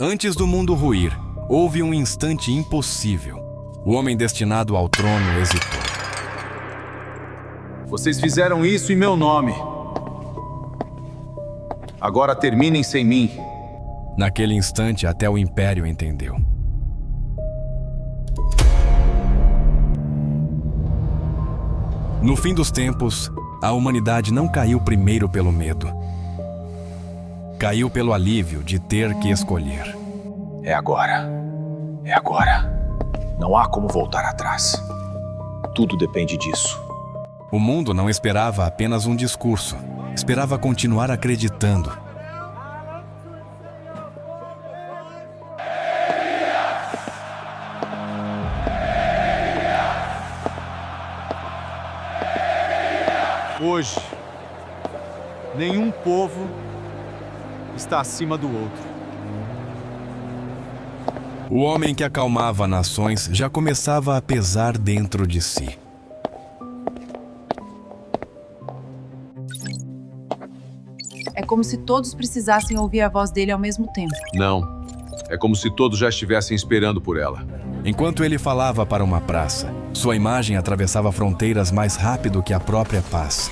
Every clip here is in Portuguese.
Antes do mundo ruir, houve um instante impossível. O homem destinado ao trono hesitou. Vocês fizeram isso em meu nome. Agora terminem sem mim. Naquele instante, até o Império entendeu. No fim dos tempos, a humanidade não caiu primeiro pelo medo. Caiu pelo alívio de ter que escolher. É agora. É agora. Não há como voltar atrás. Tudo depende disso. O mundo não esperava apenas um discurso. Esperava continuar acreditando. Hoje, nenhum povo está acima do outro. O homem que acalmava nações já começava a pesar dentro de si. É como se todos precisassem ouvir a voz dele ao mesmo tempo. Não. É como se todos já estivessem esperando por ela. Enquanto ele falava para uma praça, sua imagem atravessava fronteiras mais rápido que a própria paz.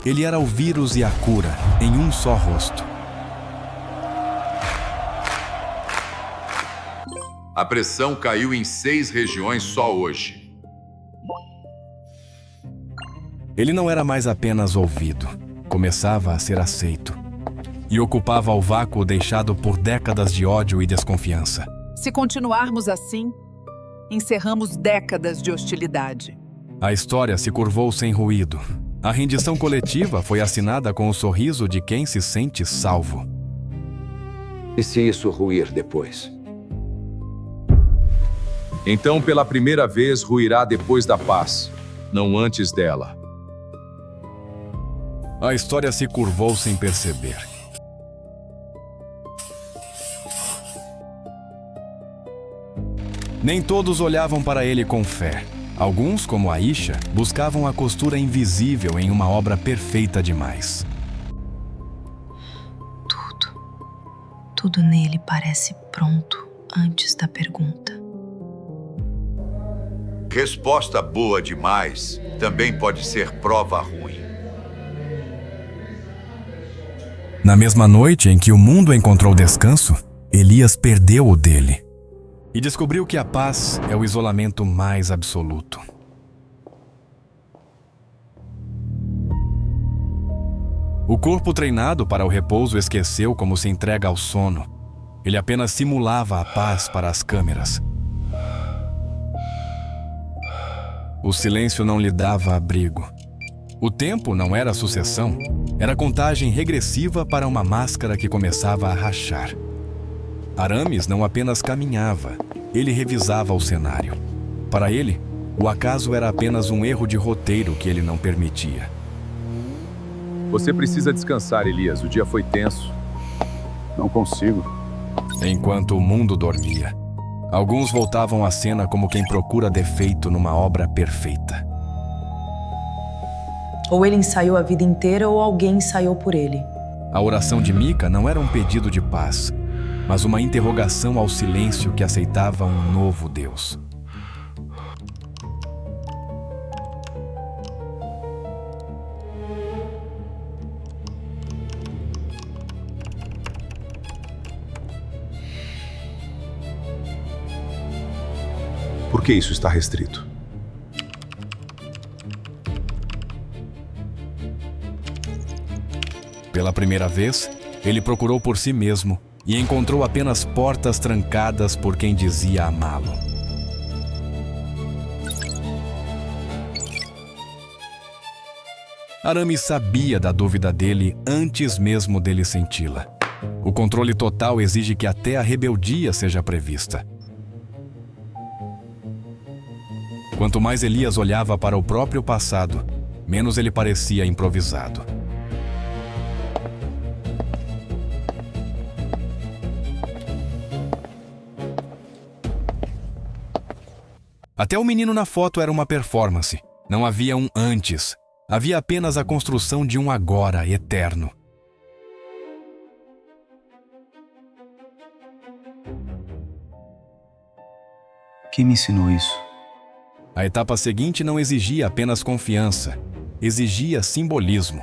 Ele era o vírus e a cura em um só rosto. A pressão caiu em 6 regiões só hoje. Ele não era mais apenas ouvido, começava a ser aceito. E ocupava o vácuo deixado por décadas de ódio e desconfiança. Se continuarmos assim, encerramos décadas de hostilidade. A história se curvou sem ruído. A rendição coletiva foi assinada com o sorriso de quem se sente salvo. E se isso ruir depois? Então, pela primeira vez, ruirá depois da paz, não antes dela. A história se curvou sem perceber. Nem todos olhavam para ele com fé. Alguns, como Aisha, buscavam a costura invisível em uma obra perfeita demais. Tudo nele parece pronto antes da pergunta. Resposta boa demais também pode ser prova ruim. Na mesma noite em que o mundo encontrou descanso, Elias perdeu o dele. E descobriu que a paz é o isolamento mais absoluto. O corpo treinado para o repouso esqueceu como se entrega ao sono. Ele apenas simulava a paz para as câmeras. O silêncio não lhe dava abrigo. O tempo não era sucessão, era contagem regressiva para uma máscara que começava a rachar. Aramis não apenas caminhava, ele revisava o cenário. Para ele, o acaso era apenas um erro de roteiro que ele não permitia. Você precisa descansar, Elias. O dia foi tenso. Não consigo. Enquanto o mundo dormia, alguns voltavam à cena como quem procura defeito numa obra perfeita. Ou ele ensaiou a vida inteira ou alguém ensaiou por ele. A oração de Mica não era um pedido de paz, mas uma interrogação ao silêncio que aceitava um novo Deus. Por que isso está restrito? Pela primeira vez, ele procurou por si mesmo e encontrou apenas portas trancadas por quem dizia amá-lo. Aramis sabia da dúvida dele antes mesmo dele senti-la. O controle total exige que até a rebeldia seja prevista. Quanto mais Elias olhava para o próprio passado, menos ele parecia improvisado. Até o menino na foto era uma performance. Não havia um antes. Havia apenas a construção de um agora eterno. Quem me ensinou isso? A etapa seguinte não exigia apenas confiança, exigia simbolismo.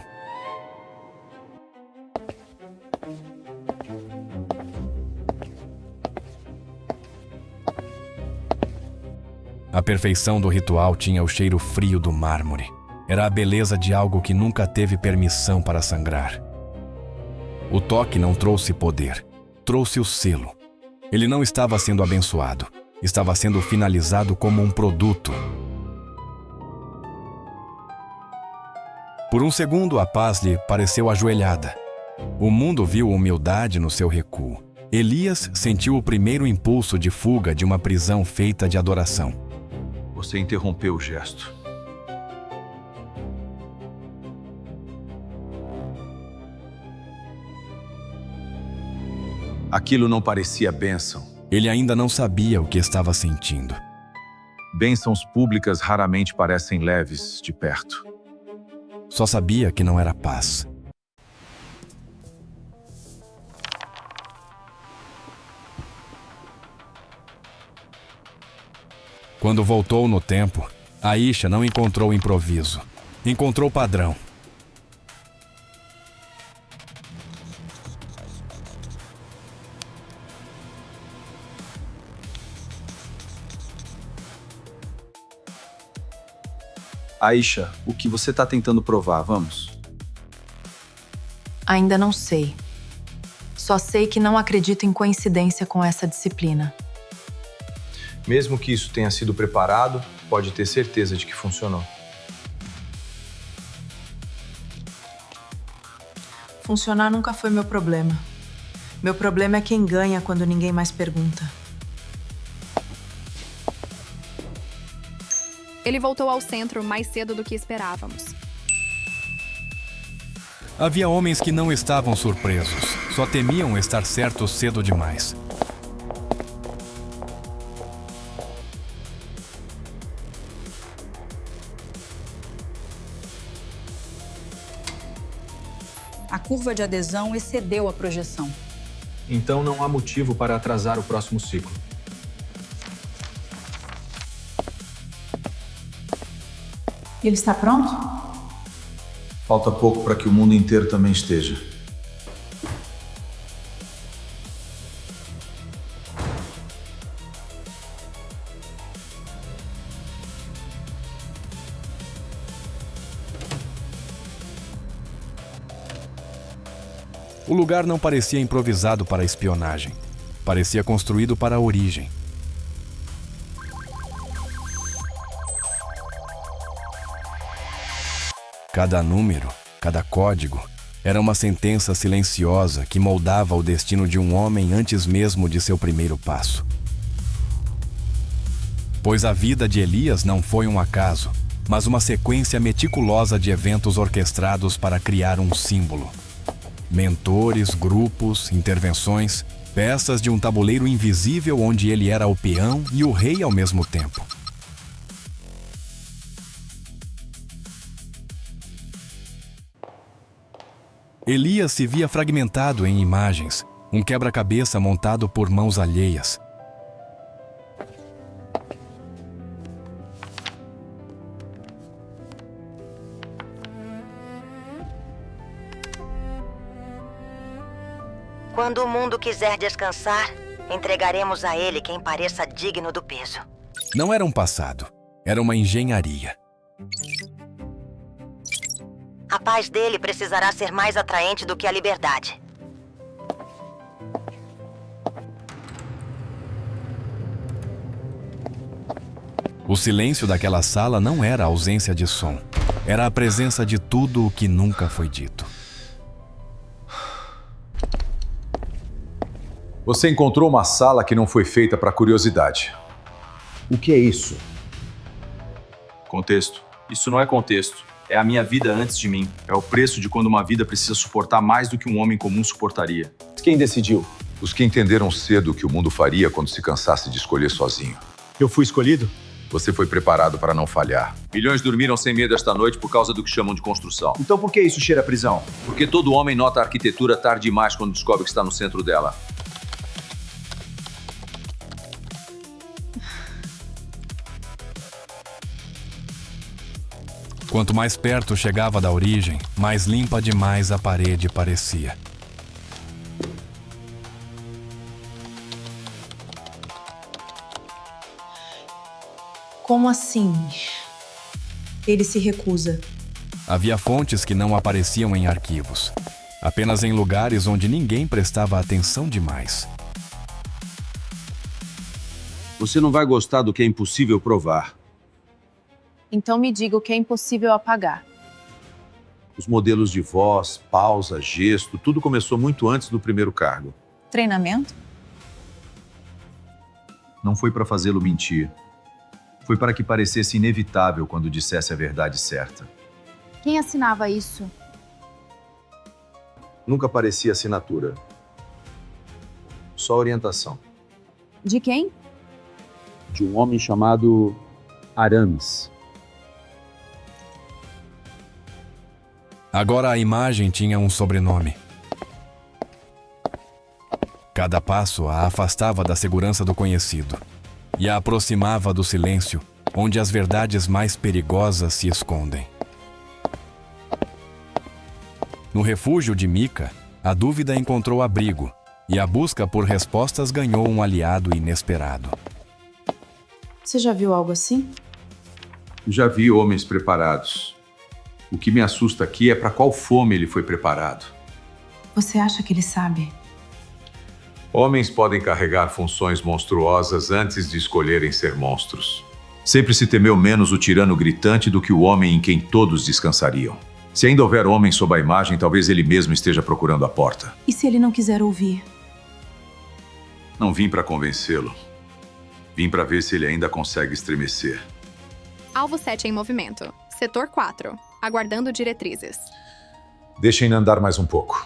A perfeição do ritual tinha o cheiro frio do mármore. Era a beleza de algo que nunca teve permissão para sangrar. O toque não trouxe poder, trouxe o selo. Ele não estava sendo abençoado, estava sendo finalizado como um produto. Por um segundo, a paz lhe pareceu ajoelhada. O mundo viu humildade no seu recuo. Elias sentiu o primeiro impulso de fuga de uma prisão feita de adoração. Você interrompeu o gesto. Aquilo não parecia bênção. Ele ainda não sabia o que estava sentindo. Bênçãos públicas raramente parecem leves de perto. Só sabia que não era paz. Quando voltou no tempo, Aisha não encontrou improviso. Encontrou padrão. Aisha, o que você está tentando provar, vamos? Ainda não sei. Só sei que não acredito em coincidência com essa disciplina. Mesmo que isso tenha sido preparado, pode ter certeza de que funcionou. Funcionar nunca foi meu problema. Meu problema é quem ganha quando ninguém mais pergunta. Ele voltou ao centro mais cedo do que esperávamos. Havia homens que não estavam surpresos, só temiam estar certos cedo demais. A curva de adesão excedeu a projeção. Então não há motivo para atrasar o próximo ciclo. Ele está pronto? Falta pouco para que o mundo inteiro também esteja. O lugar não parecia improvisado para a espionagem. Parecia construído para a origem. Cada número, cada código, era uma sentença silenciosa que moldava o destino de um homem antes mesmo de seu primeiro passo. Pois a vida de Elias não foi um acaso, mas uma sequência meticulosa de eventos orquestrados para criar um símbolo. Mentores, grupos, intervenções, peças de um tabuleiro invisível onde ele era o peão e o rei ao mesmo tempo. Elias se via fragmentado em imagens, um quebra-cabeça montado por mãos alheias. Quando o mundo quiser descansar, entregaremos a ele quem pareça digno do peso. Não era um passado, era uma engenharia. A paz dele precisará ser mais atraente do que a liberdade. O silêncio daquela sala não era a ausência de som. Era a presença de tudo o que nunca foi dito. Você encontrou uma sala que não foi feita para curiosidade. O que é isso? Contexto. Isso não é contexto. É a minha vida antes de mim. É o preço de quando uma vida precisa suportar mais do que um homem comum suportaria. Quem decidiu? Os que entenderam cedo o que o mundo faria quando se cansasse de escolher sozinho. Eu fui escolhido? Você foi preparado para não falhar. Milhões dormiram sem medo esta noite por causa do que chamam de construção. Então por que isso cheira a prisão? Porque todo homem nota a arquitetura tarde demais quando descobre que está no centro dela. Quanto mais perto chegava da origem, mais limpa demais a parede parecia. Como assim? Ele se recusa. Havia fontes que não apareciam em arquivos, apenas em lugares onde ninguém prestava atenção demais. Você não vai gostar do que é impossível provar. Então me diga o que é impossível apagar. Os modelos de voz, pausa, gesto, tudo começou muito antes do primeiro cargo. Treinamento? Não foi para fazê-lo mentir. Foi para que parecesse inevitável quando dissesse a verdade certa. Quem assinava isso? Nunca parecia assinatura. Só orientação. De quem? De um homem chamado Aramis. Agora a imagem tinha um sobrenome. Cada passo a afastava da segurança do conhecido e a aproximava do silêncio, onde as verdades mais perigosas se escondem. No refúgio de Mika, a dúvida encontrou abrigo e a busca por respostas ganhou um aliado inesperado. Você já viu algo assim? Já vi homens preparados. O que me assusta aqui é para qual fome ele foi preparado. Você acha que ele sabe? Homens podem carregar funções monstruosas antes de escolherem ser monstros. Sempre se temeu menos o tirano gritante do que o homem em quem todos descansariam. Se ainda houver homem sob a imagem, talvez ele mesmo esteja procurando a porta. E se ele não quiser ouvir? Não vim para convencê-lo. Vim para ver se ele ainda consegue estremecer. Alvo 7 em movimento. Setor 4. Aguardando diretrizes. Deixem andar mais um pouco.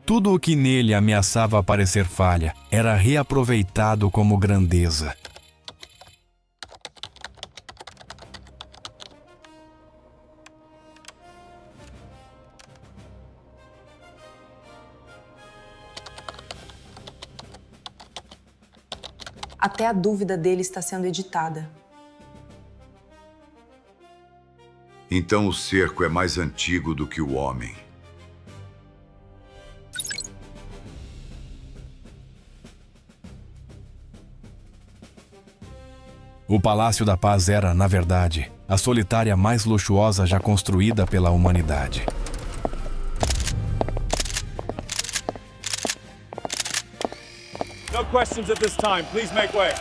Tudo o que nele ameaçava parecer falha era reaproveitado como grandeza. Até a dúvida dele está sendo editada. Então o cerco é mais antigo do que o homem. O Palácio da Paz era, na verdade, a solitária mais luxuosa já construída pela humanidade. No questions at this time. Please make way.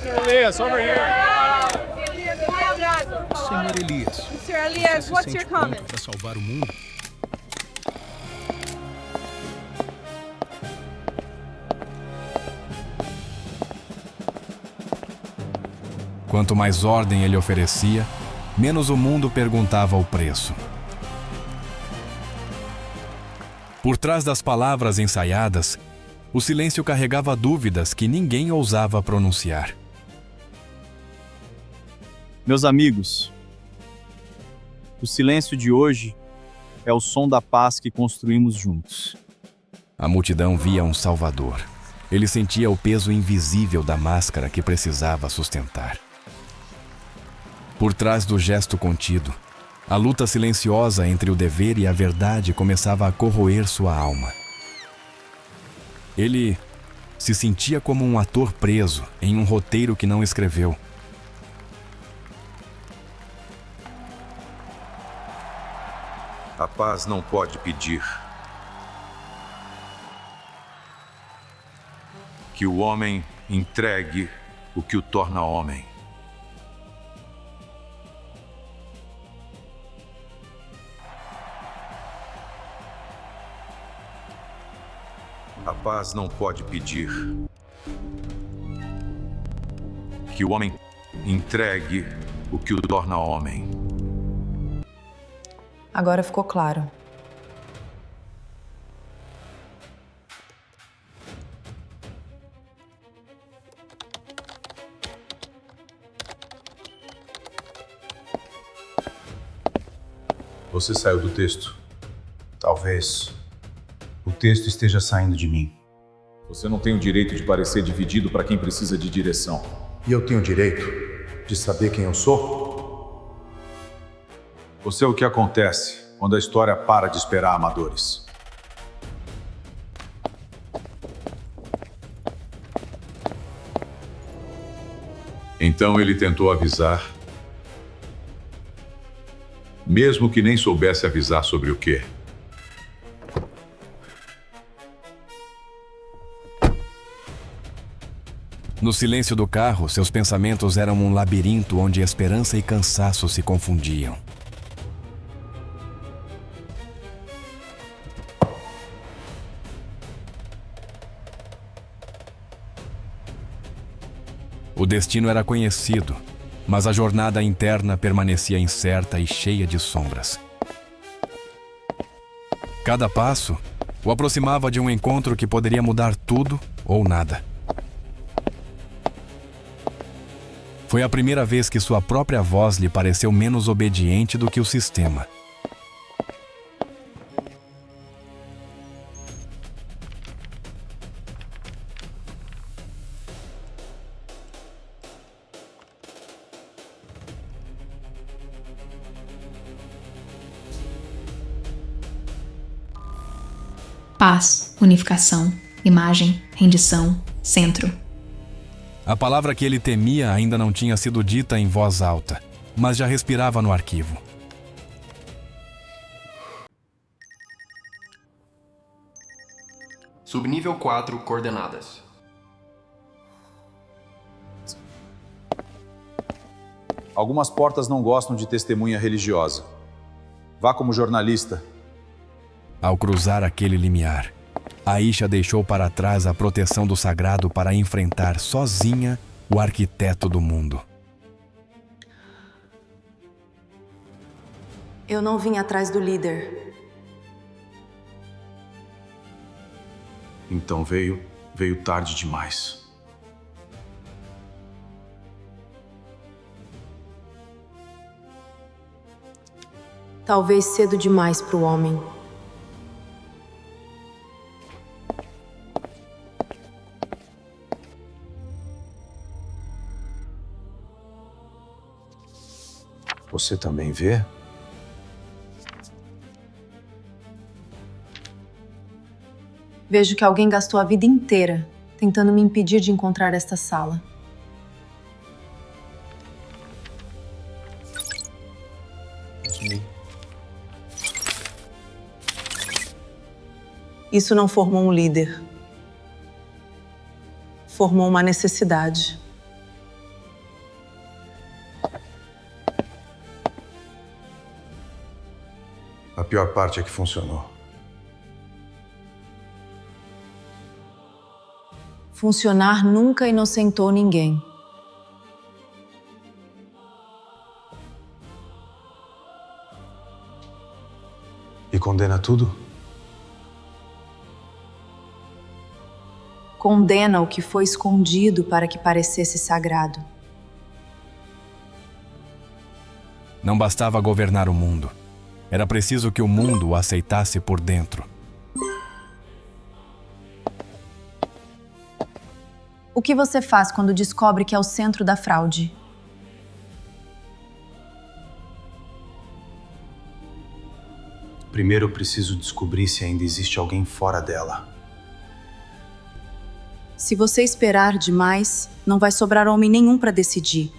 Mr. Elias, over here. Senhor Elias. Mr. Elias, what's your comment? Para salvar o mundo? Quanto mais ordem ele oferecia, menos o mundo perguntava o preço. Por trás das palavras ensaiadas, o silêncio carregava dúvidas que ninguém ousava pronunciar. Meus amigos, o silêncio de hoje é o som da paz que construímos juntos. A multidão via um salvador. Ele sentia o peso invisível da máscara que precisava sustentar. Por trás do gesto contido, a luta silenciosa entre o dever e a verdade começava a corroer sua alma. Ele se sentia como um ator preso em um roteiro que não escreveu. A paz não pode pedir que o homem entregue o que o torna homem. A paz não pode pedir que o homem entregue o que o torna homem. Agora ficou claro. Você saiu do texto. Talvez o texto esteja saindo de mim. Você não tem o direito de parecer dividido para quem precisa de direção. E eu tenho o direito de saber quem eu sou? Você é o que acontece quando a história para de esperar amadores. Então ele tentou avisar, mesmo que nem soubesse avisar sobre o quê. No silêncio do carro, seus pensamentos eram um labirinto onde esperança e cansaço se confundiam. O destino era conhecido, mas a jornada interna permanecia incerta e cheia de sombras. Cada passo o aproximava de um encontro que poderia mudar tudo ou nada. Foi a primeira vez que sua própria voz lhe pareceu menos obediente do que o sistema. Paz, unificação, imagem, rendição, centro. A palavra que ele temia ainda não tinha sido dita em voz alta, mas já respirava no arquivo. Subnível 4, coordenadas. Algumas portas não gostam de testemunha religiosa. Vá como jornalista. Ao cruzar aquele limiar, Aisha deixou para trás a proteção do sagrado para enfrentar sozinha o arquiteto do mundo. Eu não vim atrás do líder. Então veio tarde demais. Talvez cedo demais para o homem. Você também vê? Vejo que alguém gastou a vida inteira tentando me impedir de encontrar esta sala. Isso não formou um líder. Formou uma necessidade. A pior parte é que funcionou. Funcionar nunca inocentou ninguém. E condena tudo? Condena o que foi escondido para que parecesse sagrado. Não bastava governar o mundo. Era preciso que o mundo o aceitasse por dentro. O que você faz quando descobre que é o centro da fraude? Primeiro eu preciso descobrir se ainda existe alguém fora dela. Se você esperar demais, não vai sobrar homem nenhum para decidir.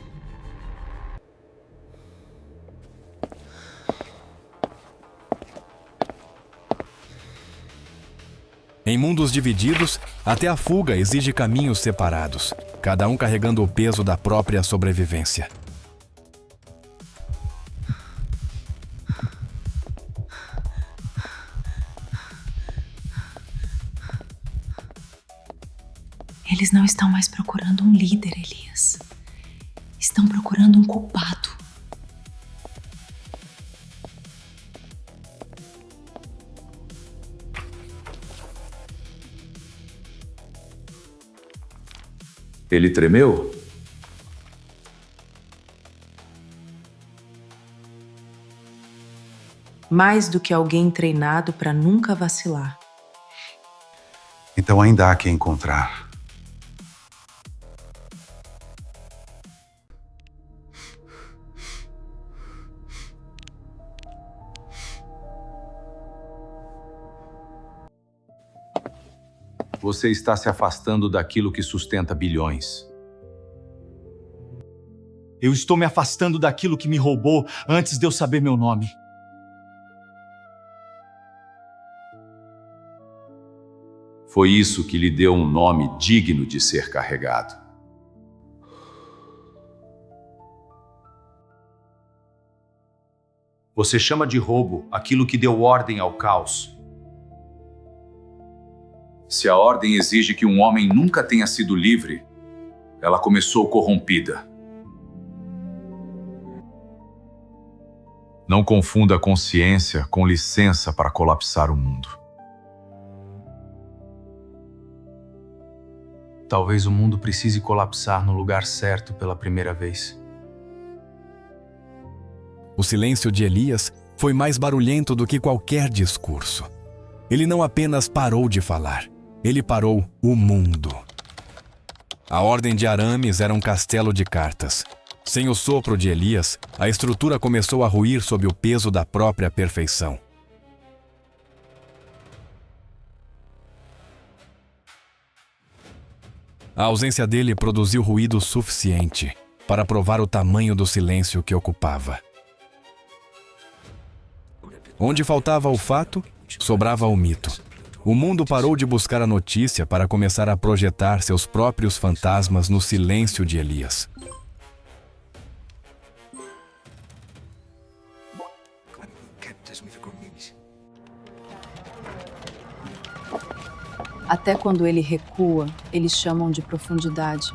Em mundos divididos, até a fuga exige caminhos separados, cada um carregando o peso da própria sobrevivência. Eles não estão mais procurando um líder, Elias. Estão procurando um culpado. Ele tremeu? Mais do que alguém treinado para nunca vacilar. Então ainda há que encontrar. Você está se afastando daquilo que sustenta bilhões. Eu estou me afastando daquilo que me roubou antes de eu saber meu nome. Foi isso que lhe deu um nome digno de ser carregado. Você chama de roubo aquilo que deu ordem ao caos. Se a ordem exige que um homem nunca tenha sido livre, ela começou corrompida. Não confunda a consciência com licença para colapsar o mundo. Talvez o mundo precise colapsar no lugar certo pela primeira vez. O silêncio de Elias foi mais barulhento do que qualquer discurso. Ele não apenas parou de falar, ele parou o mundo. A ordem de Arames era um castelo de cartas. Sem o sopro de Elias, a estrutura começou a ruir sob o peso da própria perfeição. A ausência dele produziu ruído suficiente para provar o tamanho do silêncio que ocupava. Onde faltava o fato, sobrava o mito. O mundo parou de buscar a notícia para começar a projetar seus próprios fantasmas no silêncio de Elias. Até quando ele recua, eles chamam de profundidade.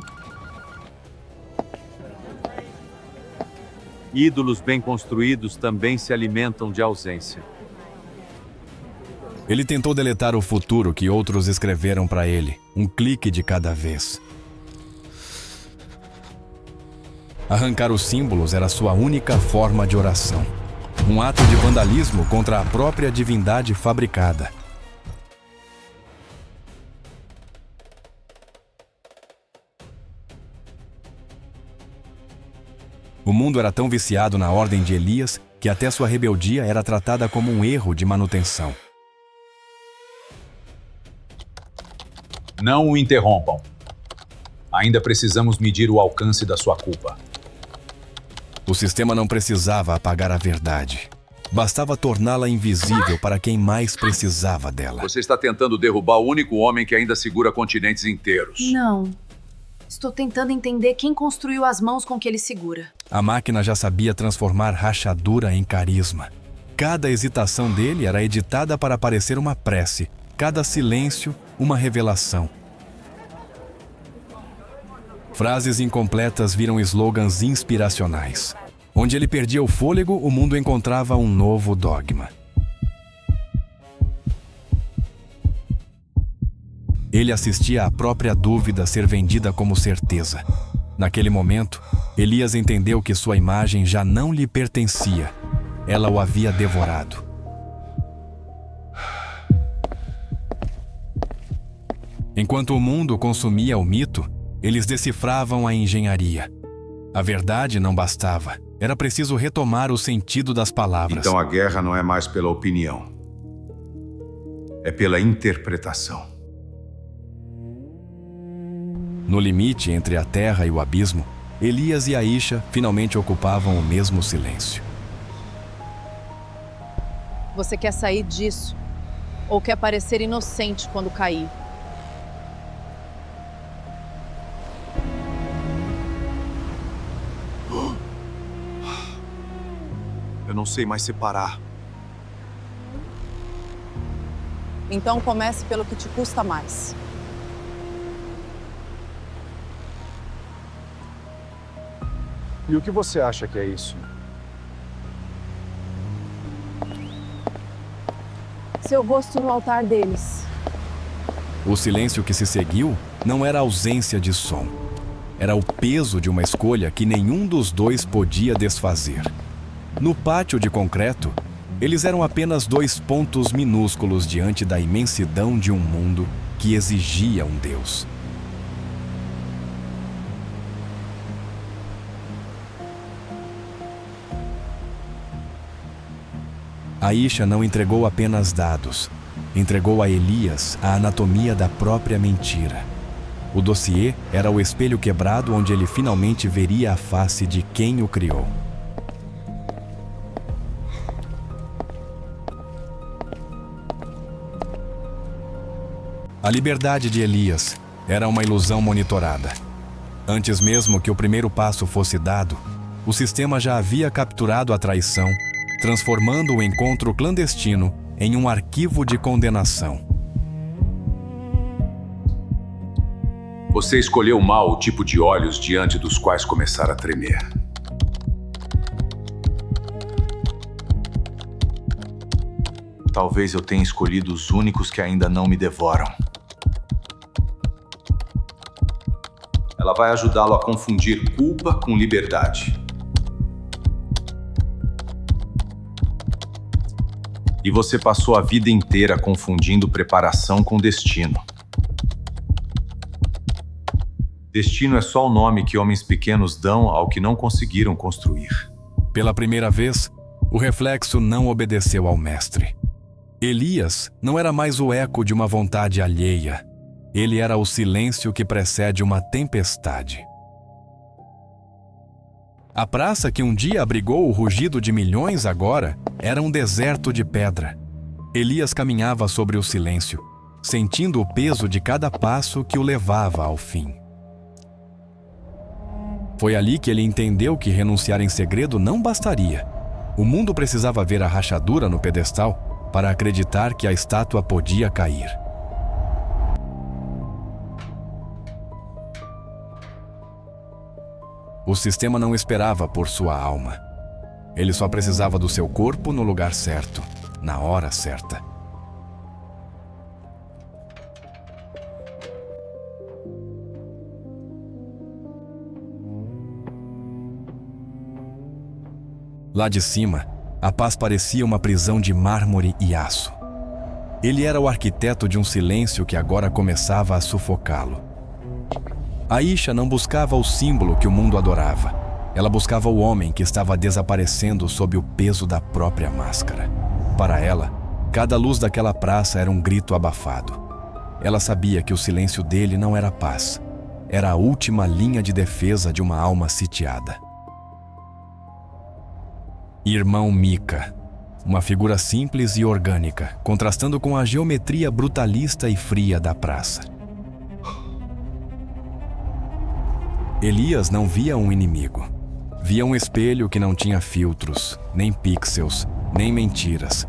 Ídolos bem construídos também se alimentam de ausência. Ele tentou deletar o futuro que outros escreveram para ele, um clique de cada vez. Arrancar os símbolos era sua única forma de oração. Um ato de vandalismo contra a própria divindade fabricada. O mundo era tão viciado na ordem de Elias que até sua rebeldia era tratada como um erro de manutenção. Não o interrompam. Ainda precisamos medir o alcance da sua culpa. O sistema não precisava apagar a verdade. Bastava torná-la invisível para quem mais precisava dela. Você está tentando derrubar o único homem que ainda segura continentes inteiros. Não. Estou tentando entender quem construiu as mãos com que ele segura. A máquina já sabia transformar rachadura em carisma. Cada hesitação dele era editada para parecer uma prece, cada silêncio, uma revelação. Frases incompletas viram slogans inspiracionais. Onde ele perdia o fôlego, o mundo encontrava um novo dogma. Ele assistia à própria dúvida ser vendida como certeza. Naquele momento, Elias entendeu que sua imagem já não lhe pertencia. Ela o havia devorado. Enquanto o mundo consumia o mito, eles decifravam a engenharia. A verdade não bastava. Era preciso retomar o sentido das palavras. Então a guerra não é mais pela opinião. É pela interpretação. No limite entre a terra e o abismo, Elias e Aisha finalmente ocupavam o mesmo silêncio. Você quer sair disso? Ou quer parecer inocente quando cair? Eu não sei mais separar. Então comece pelo que te custa mais. E o que você acha que é isso? Seu rosto no altar deles. O silêncio que se seguiu não era ausência de som. Era o peso de uma escolha que nenhum dos dois podia desfazer. No pátio de concreto, eles eram apenas 2 pontos minúsculos diante da imensidão de um mundo que exigia um Deus. Aisha não entregou apenas dados, entregou a Elias a anatomia da própria mentira. O dossiê era o espelho quebrado onde ele finalmente veria a face de quem o criou. A liberdade de Elias era uma ilusão monitorada. Antes mesmo que o primeiro passo fosse dado, o sistema já havia capturado a traição, transformando o encontro clandestino em um arquivo de condenação. Você escolheu mal o tipo de olhos diante dos quais começar a tremer. Talvez eu tenha escolhido os únicos que ainda não me devoram. Ela vai ajudá-lo a confundir culpa com liberdade. E você passou a vida inteira confundindo preparação com destino. Destino é só o nome que homens pequenos dão ao que não conseguiram construir. Pela primeira vez, o reflexo não obedeceu ao mestre. Elias não era mais o eco de uma vontade alheia. Ele era o silêncio que precede uma tempestade. A praça que um dia abrigou o rugido de milhões agora era um deserto de pedra. Elias caminhava sobre o silêncio, sentindo o peso de cada passo que o levava ao fim. Foi ali que ele entendeu que renunciar em segredo não bastaria. O mundo precisava ver a rachadura no pedestal para acreditar que a estátua podia cair. O sistema não esperava por sua alma. Ele só precisava do seu corpo no lugar certo, na hora certa. Lá de cima, a paz parecia uma prisão de mármore e aço. Ele era o arquiteto de um silêncio que agora começava a sufocá-lo. Aisha não buscava o símbolo que o mundo adorava. Ela buscava o homem que estava desaparecendo sob o peso da própria máscara. Para ela, cada luz daquela praça era um grito abafado. Ela sabia que o silêncio dele não era paz. Era a última linha de defesa de uma alma sitiada. Irmão Mika, uma figura simples e orgânica, contrastando com a geometria brutalista e fria da praça. Elias não via um inimigo. Via um espelho que não tinha filtros, nem pixels, nem mentiras.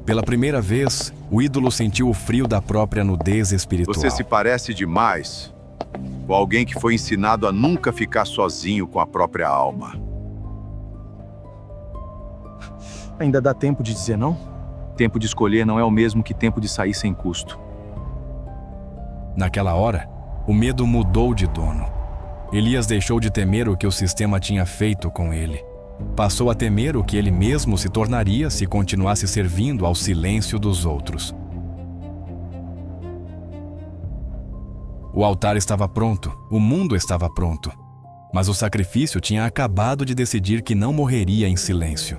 Pela primeira vez, o ídolo sentiu o frio da própria nudez espiritual. Você se parece demais com alguém que foi ensinado a nunca ficar sozinho com a própria alma. Ainda dá tempo de dizer não? Tempo de escolher não é o mesmo que tempo de sair sem custo. Naquela hora, o medo mudou de dono. Elias deixou de temer o que o sistema tinha feito com ele. Passou a temer o que ele mesmo se tornaria se continuasse servindo ao silêncio dos outros. O altar estava pronto, o mundo estava pronto. Mas o sacrifício tinha acabado de decidir que não morreria em silêncio.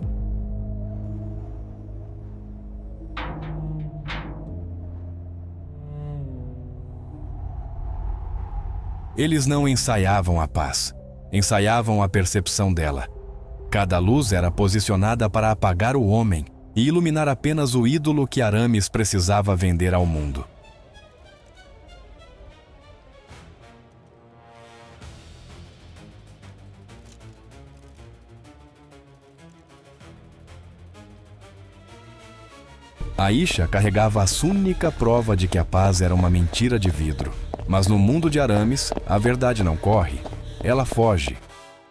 Eles não ensaiavam a paz, ensaiavam a percepção dela. Cada luz era posicionada para apagar o homem e iluminar apenas o ídolo que Aramis precisava vender ao mundo. Aisha carregava a única prova de que a paz era uma mentira de vidro. Mas no mundo de Aramis, a verdade não corre, ela foge.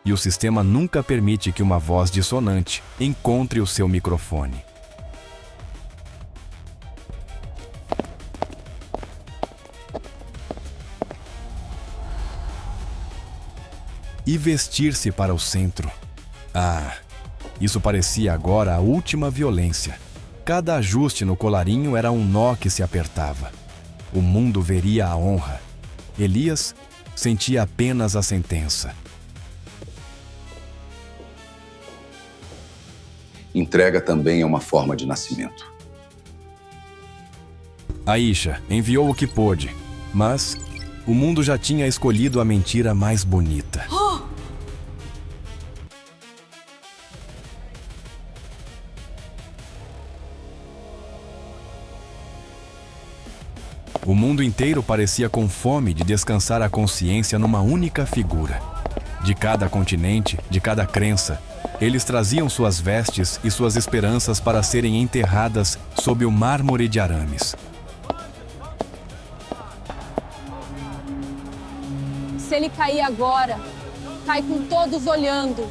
E o sistema nunca permite que uma voz dissonante encontre o seu microfone. E vestir-se para o centro. Ah, isso parecia agora a última violência. Cada ajuste no colarinho era um nó que se apertava. o mundo veria a honra. Elias sentia apenas a sentença. Entrega também é uma forma de nascimento. Aisha enviou o que pôde, mas o mundo já tinha escolhido a mentira mais bonita. O mundo inteiro parecia com fome de descansar a consciência numa única figura. De cada continente, de cada crença, eles traziam suas vestes e suas esperanças para serem enterradas sob o mármore de arames. Se ele cair agora, cai com todos olhando.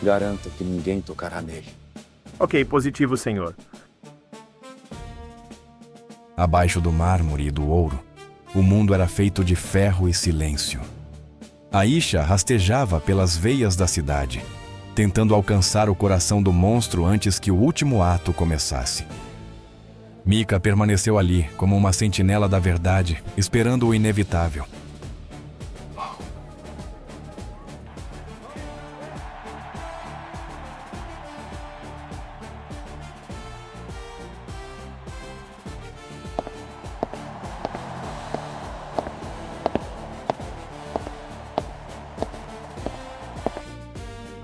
Garanta que ninguém tocará nele. Ok, positivo, senhor. Abaixo do mármore e do ouro, o mundo era feito de ferro e silêncio. Aisha rastejava pelas veias da cidade, tentando alcançar o coração do monstro antes que o último ato começasse. Mika permaneceu ali, como uma sentinela da verdade, esperando o inevitável.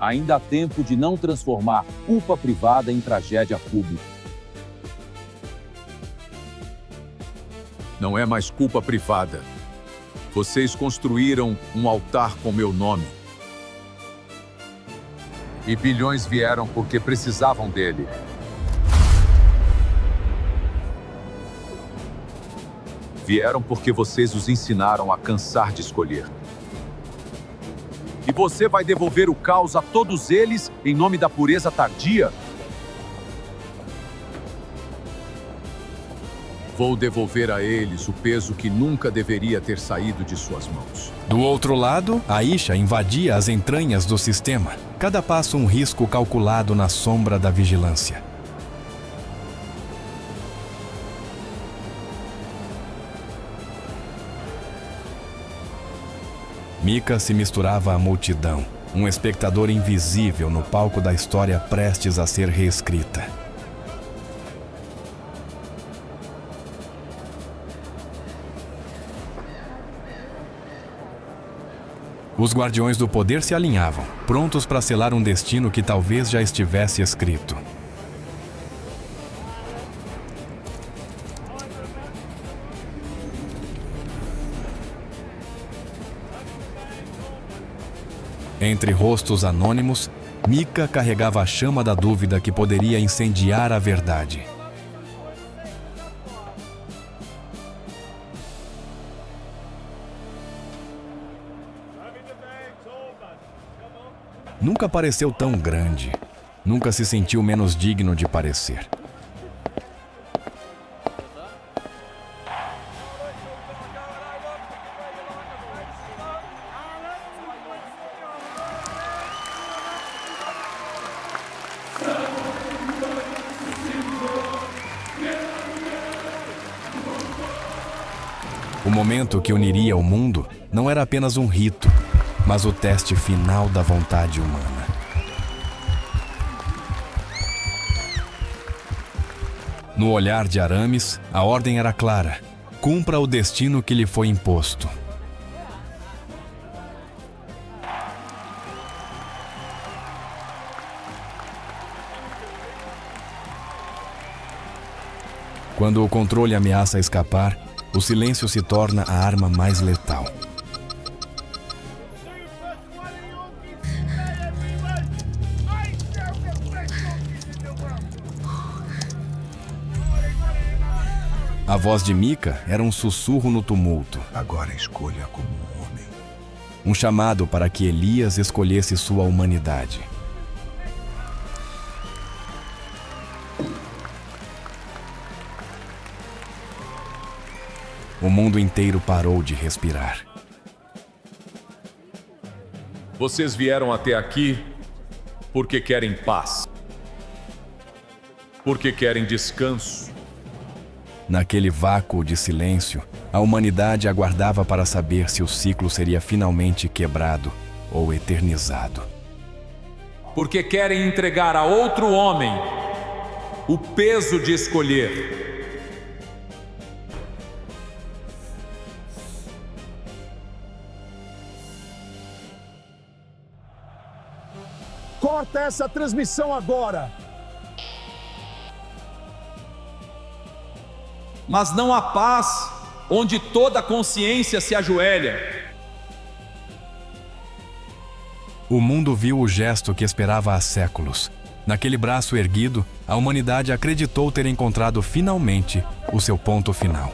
Ainda há tempo de não transformar culpa privada em tragédia pública. Não é mais culpa privada. Vocês construíram um altar com meu nome. E bilhões vieram porque precisavam dele. Vieram porque vocês os ensinaram a cansar de escolher. E você vai devolver o caos a todos eles em nome da pureza tardia? Vou devolver a eles o peso que nunca deveria ter saído de suas mãos. Do outro lado, Aisha invadia as entranhas do sistema. Cada passo um risco calculado na sombra da vigilância. Mika se misturava à multidão, um espectador invisível no palco da história prestes a ser reescrita. Os guardiões do poder se alinhavam, prontos para selar um destino que talvez já estivesse escrito. Entre rostos anônimos, Mika carregava a chama da dúvida que poderia incendiar a verdade. Nunca pareceu tão grande. Nunca se sentiu menos digno de parecer. O momento que uniria o mundo não era apenas um rito, mas o teste final da vontade humana. No olhar de Aramis, a ordem era clara: cumpra o destino que lhe foi imposto. Quando o controle ameaça escapar, o silêncio se torna a arma mais letal. A voz de Mika era um sussurro no tumulto. Agora escolha como um homem. Um chamado para que Elias escolhesse sua humanidade. O mundo inteiro parou de respirar. Vocês vieram até aqui porque querem paz. Porque querem descanso. Naquele vácuo de silêncio, a humanidade aguardava para saber se o ciclo seria finalmente quebrado ou eternizado. Porque querem entregar a outro homem o peso de escolher. Corta essa transmissão agora! Mas não há paz onde toda a consciência se ajoelha. O mundo viu o gesto que esperava há séculos. Naquele braço erguido, a humanidade acreditou ter encontrado finalmente o seu ponto final.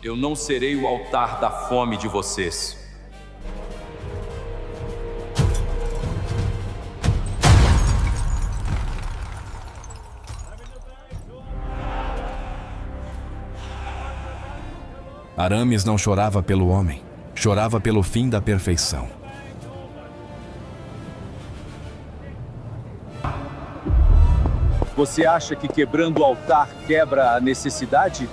Eu não serei o altar da fome de vocês. Aramis não chorava pelo homem, chorava pelo fim da perfeição. Você acha que quebrando o altar quebra a necessidade?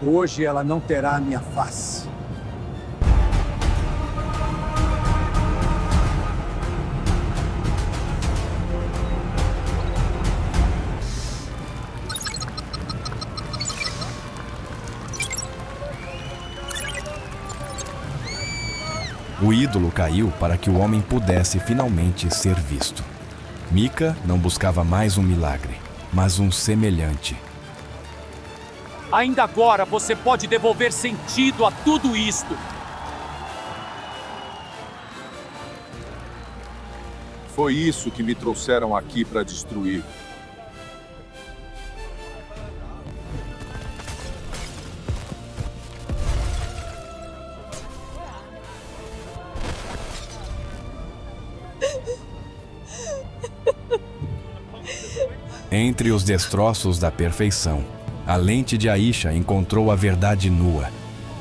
Hoje ela não terá a minha face. O ídolo caiu para que o homem pudesse finalmente ser visto. Mika não buscava mais um milagre, mas um semelhante. Ainda agora você pode devolver sentido a tudo isto. Foi isso que me trouxeram aqui para destruir. Entre os destroços da perfeição, a lente de Aisha encontrou a verdade nua,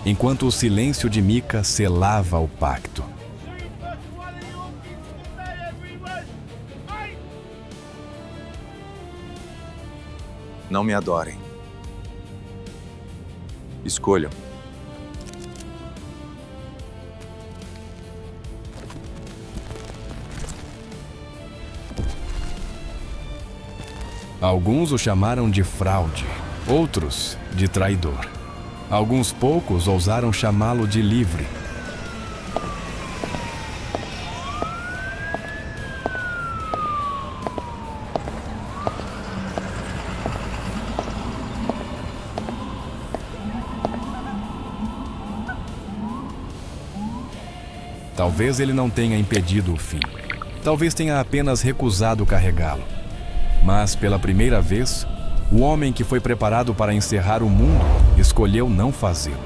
enquanto o silêncio de Mika selava o pacto. Não me adorem. Escolham. Alguns o chamaram de fraude, outros de traidor. Alguns poucos ousaram chamá-lo de livre. Talvez ele não tenha impedido o fim. Talvez tenha apenas recusado carregá-lo. Mas, pela primeira vez, o homem que foi preparado para encerrar o mundo escolheu não fazê-lo.